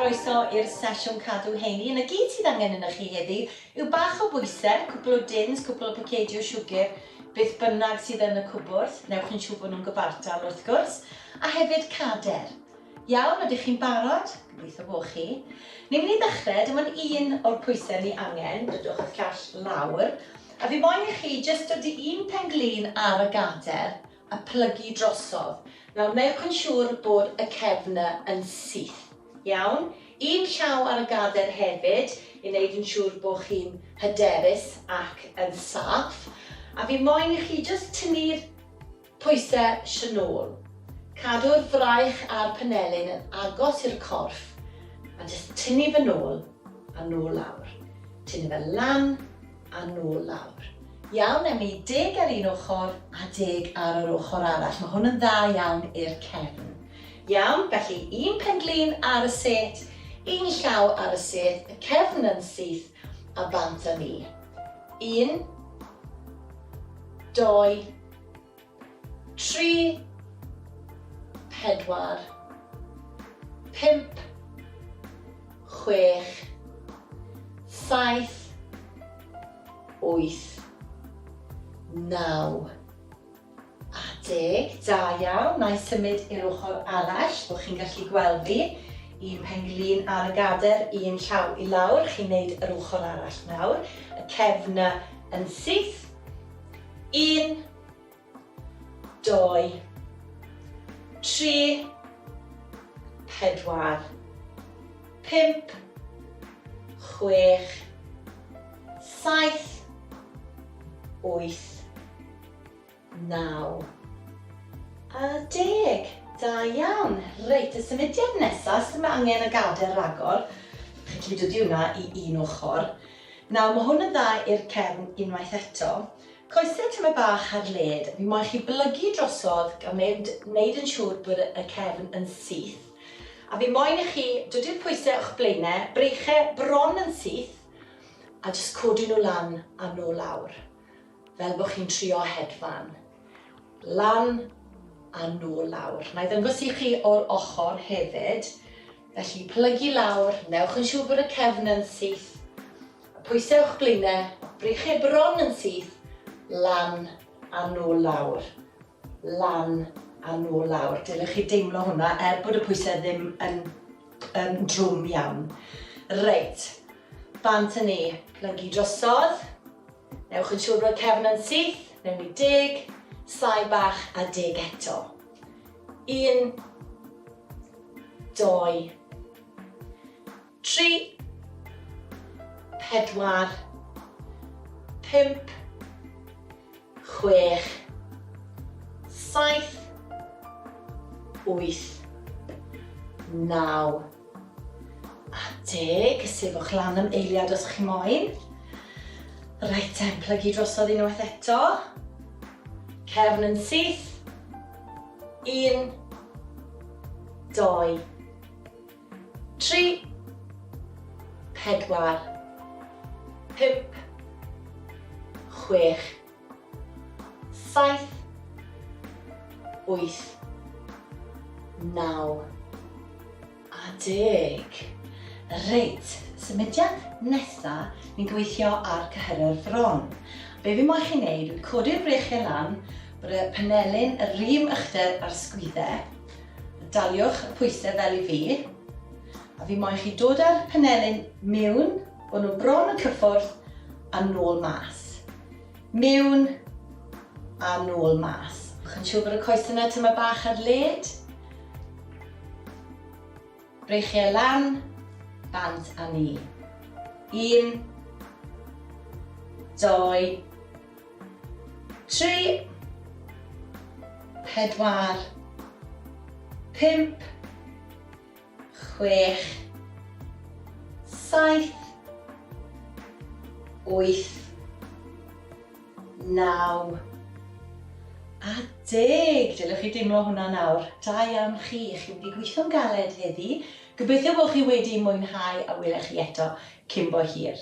croeso i'r sesiwn cadw heini. Yn y gyd sydd angen yna chi heddi yw bach o bwysau, cwbl o dins, cwbl o pacedio siwgr, beth bynnag sydd yn y cwbwrdd, newch yn siŵr bod nhw'n gyfartal wrth gwrs, a hefyd cader. Iawn, ydych chi'n barod? Gobeithio bod chi. Ni'n mynd i ddechrau, dim ond un o'r pwysau ni angen, dydwch y llall lawr, a fi moyn i chi jyst dod i un pen-glin ar y gader a plygu drosodd. Nawr, newch yn siŵr bod y cefnau yn syth. Iawn, un llaw ar y gader hefyd i wneud yn siŵr bod chi'n hyderus ac yn saff. A fi moyn i chi jyst tynnu'r pwysau sianol. Cadw'r fraich a'r panelyn yn agos i'r corff a jyst tynnu fe nôl a nôl lawr. Tynnu fe lan a nôl lawr. Iawn, am i 10 ar un ochr a 10 ar yr ochr arall. Mae hwn yn dda iawn i'r cefn. Iawn, felly un pen-glin ar y set, un llaw ar y set, y cefn yn syth a bant â ni. 1, 2, 3, 4, 5, 6, 7, 8, 9 a 10. Da iawn, na i symud i'r ochr arall, bod chi'n gallu gweld fi. Un pen-glin ar y gader, un llaw i lawr, chi'n neud yr ochr arall nawr. Y cefnau yn syth. 1, 2, 3, 4, 5, 6, 7, 8, 9 a 10. Da iawn. Reit, y symudiad nesaf, sydd mae angen y gader ragor. Chi'n gallu dod i hwnna i un ochr. Nawr, mae hwn yn dda i'r cefn unwaith eto. Coesau tyma bach ar led. Fi moyn chi blygu drosodd gan wneud yn siŵr bod y cefn yn syth. A fi moyn i chi dod i'r pwysau o'ch blaenau, breichau bron yn syth, a jyst codi nhw lan a nôl lawr. Fel bod chi'n trio hedfan. Lan a nôl lawr. Na i ddangos i chi o'r ochr hefyd. Felly plygu lawr, newch yn siŵr bod y cefn yn syth. Pwysau o'ch blaenau, breichau bron yn syth, lan a nôl lawr. Lan a nôl lawr. Dylech chi deimlo hwnna bod y pwysau ddim yn drwm iawn. Reit, bant â ni, plygu drosodd. Newch yn siŵr bod y cefn yn syth, newn ni 10, sai bach a 10 eto. 1, 2, 3, 4, 5, 6, 7, 8, 9 a 10. Sefwch lan am eiliad os chi moyn. Reit, plygu drosodd unwaith eto. Cefn yn syth. 1, 2, 3, 4, 5, 6, 7, 8, 9 a 10. Reit, symudiad nesaf, ni'n gweithio ar cyhyrwyr fron. Be fi moyn chi wneud yw codi'r breichau lan, bod y panelyn, y rîm uchder a'r sgwyddau. Daliwch y pwysau fel i fi. A fi moyn chi dod â'r panelyn mewn, bod nhw bron y cyffwrdd a nôl mas. Mewn a nôl mas. Chi'n siŵr bod y coesau yna tyma bach ar led. Breichau lan, bant â ni. 1, 2, 3, 4, 5, 6, 7, 8, 9 a 10. Dylech chi deimlo hwnna nawr. Da iawn chi. Chi'n wedi gweithio'n galed heddi. Gobeithio bod chi wedi mwynhau a welech chi eto cyn bo hir.